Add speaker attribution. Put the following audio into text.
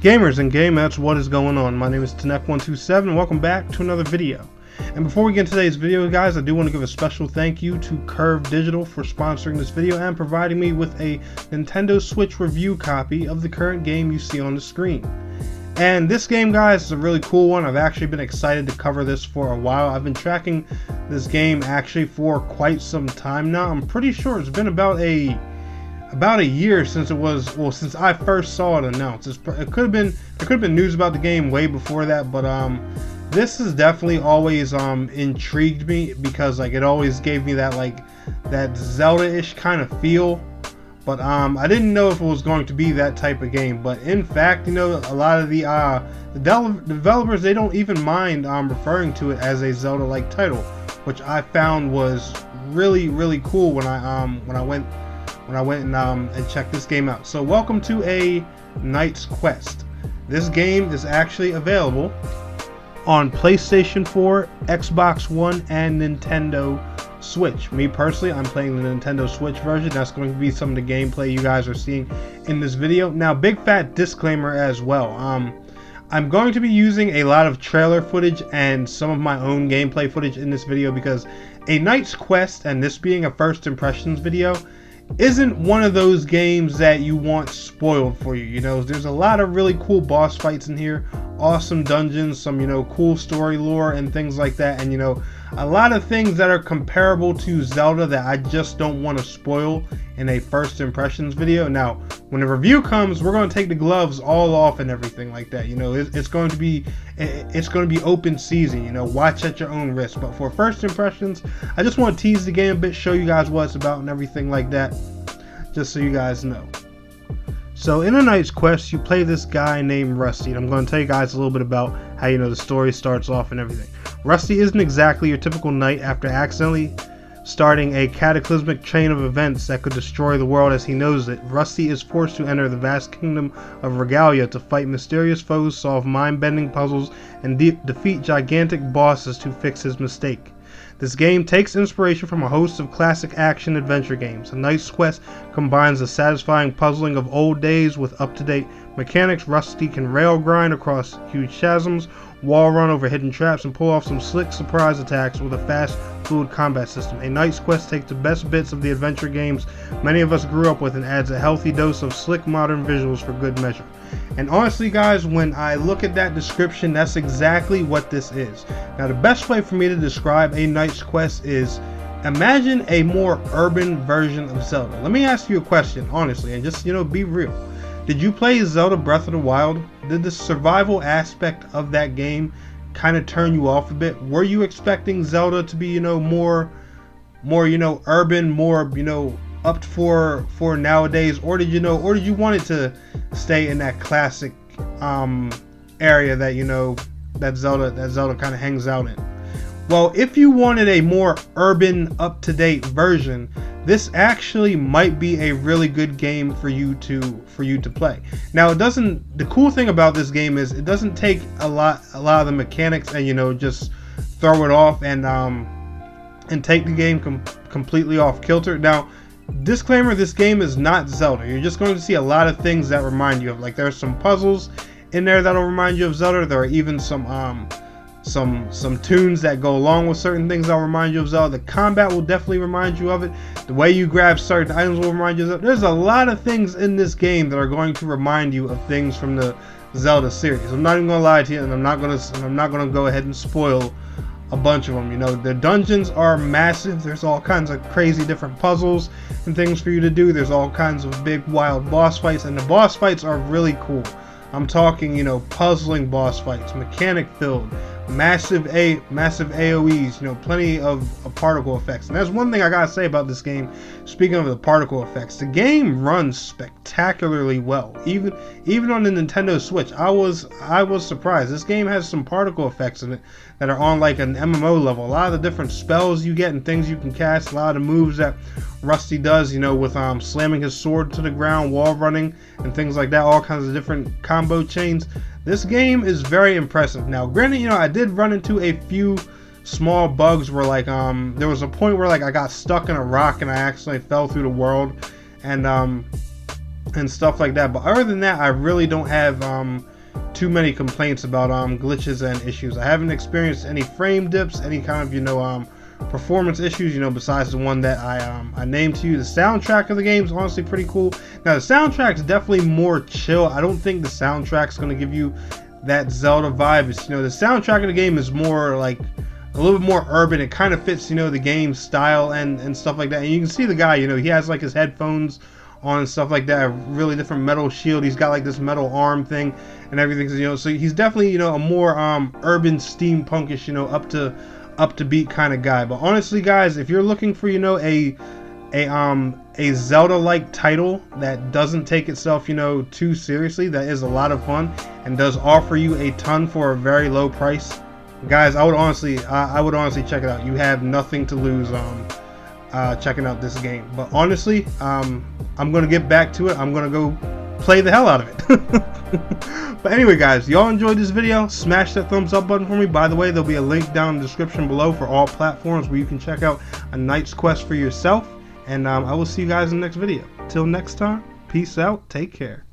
Speaker 1: Gamers and gamettes, what is going on? My name is Tenek127 and welcome back to another video. And before we get into today's video, guys, I do want to give a special thank you to Curve Digital for sponsoring this video and providing me with a Nintendo Switch review copy of the current game you see on the screen. And this game, guys, is a really cool one. I've actually been excited to cover this for a while. I've been tracking this game actually for quite some time now. I'm pretty sure it's been about a year since since I first saw it announced. There could have been news about the game way before that, but this has definitely always intrigued me because it always gave me that Zelda-ish kind of feel. But I didn't know if it was going to be that type of game. But in fact, a lot of the developers, they don't even mind referring to it as a Zelda-like title, which I found was really cool when I went and checked this game out. So welcome to A Knight's Quest. This game is actually available on PlayStation 4, Xbox One, and Nintendo Switch. Me personally, I'm playing the Nintendo Switch version. That's going to be some of the gameplay you guys are seeing in this video. Now, big fat disclaimer as well. I'm going to be using a lot of trailer footage and some of my own gameplay footage in this video because A Knight's Quest, and this being a first impressions video, isn't one of those games that you want spoiled for you. There's a lot of really cool boss fights in here, awesome dungeons, some cool story lore and things like that, and a lot of things that are comparable to Zelda that I just don't want to spoil in a first impressions video. Now, when the review comes, we're going to take the gloves all off and everything like that. It's going to be open season. Watch at your own risk. But for first impressions, I just want to tease the game a bit, show you guys what it's about and everything like that, just so you guys know. So in A Knight's Quest, you play this guy named Rusty, and I'm going to tell you guys a little bit about how the story starts off and everything. Rusty isn't exactly your typical knight after accidentally starting a cataclysmic chain of events that could destroy the world as he knows it. Rusty is forced to enter the vast kingdom of Regalia to fight mysterious foes, solve mind-bending puzzles, and defeat gigantic bosses to fix his mistake. This game takes inspiration from a host of classic action-adventure games. A Knight's Quest combines the satisfying puzzling of old days with up-to-date mechanics. Rusty can rail grind across huge chasms, wall run over hidden traps, and pull off some slick surprise attacks with a fast, fluid combat system. A Knight's Quest takes the best bits of the adventure games many of us grew up with and adds a healthy dose of slick modern visuals for good measure. And honestly, guys, when I look at that description, that's exactly what this is. Now, the best way for me to describe A Knight's Quest is imagine a more urban version of Zelda. Let me ask you a question, honestly, and just, be real. Did you play Zelda Breath of the Wild? Did the survival aspect of that game kind of turn you off a bit? Were you expecting Zelda to be, more urban, more, up for nowadays, or did you want it to stay in that classic area that that Zelda kind of hangs out in? Well, if you wanted a more urban, up-to-date version, this actually might be a really good game for you to play. Now, the cool thing about this game is it doesn't take a lot of the mechanics and just throw it off and take the game completely off kilter. Now, disclaimer, this game is not Zelda. You're just going to see a lot of things that remind you of, there's some puzzles in there that'll remind you of Zelda. There are even some tunes that go along with certain things that'll remind you of Zelda. The combat will definitely remind you of it. The way you grab certain items will remind you of it. There's a lot of things in this game that are going to remind you of things from the Zelda series. I'm not even gonna lie to you, and I'm not gonna go ahead and spoil a bunch of them. The dungeons are massive. There's all kinds of crazy different puzzles and things for you to do. There's all kinds of big wild boss fights, and the boss fights are really cool. I'm talking, puzzling boss fights, mechanic filled, massive AoEs, plenty of particle effects. And that's one thing I gotta say about this game. Speaking of the particle effects, the game runs spectacularly well. Even on the Nintendo Switch, I was surprised. This game has some particle effects in it that are on an MMO level. A lot of the different spells you get and things you can cast, a lot of the moves that Rusty does, with slamming his sword to the ground, wall running, and things like that, all kinds of different combo chains. This game is very impressive. Now, granted, I did run into a few small bugs where there was a point where I got stuck in a rock and I accidentally fell through the world, and and stuff like that. But other than that, I really don't have too many complaints about glitches and issues. I haven't experienced any frame dips, any kind of performance issues, besides the one that I named to you. The soundtrack of the game is honestly pretty cool. Now the soundtrack's definitely more chill. I don't think the soundtrack's going to give you that Zelda vibe. It's, the soundtrack of the game is more like a little bit more urban. It kind of fits, the game style and stuff like that. And you can see the guy, he has like his headphones on and stuff like that, a really different metal shield. He's got like this metal arm thing and everything, so he's definitely, a more urban steampunkish, up to beat kind of guy. But honestly guys, if you're looking for, a Zelda-like title that doesn't take itself, too seriously, that is a lot of fun and does offer you a ton for a very low price, guys, I would honestly check it out. You have nothing to lose checking out this game. But honestly, I'm gonna get back to it. I'm gonna go play the hell out of it. But anyway guys, y'all enjoyed this video, smash that thumbs up button for me. By the way, there'll be a link down in the description below for all platforms where you can check out A Knight's Quest for yourself. And I will see you guys in the next video. Till next time, peace out, take care.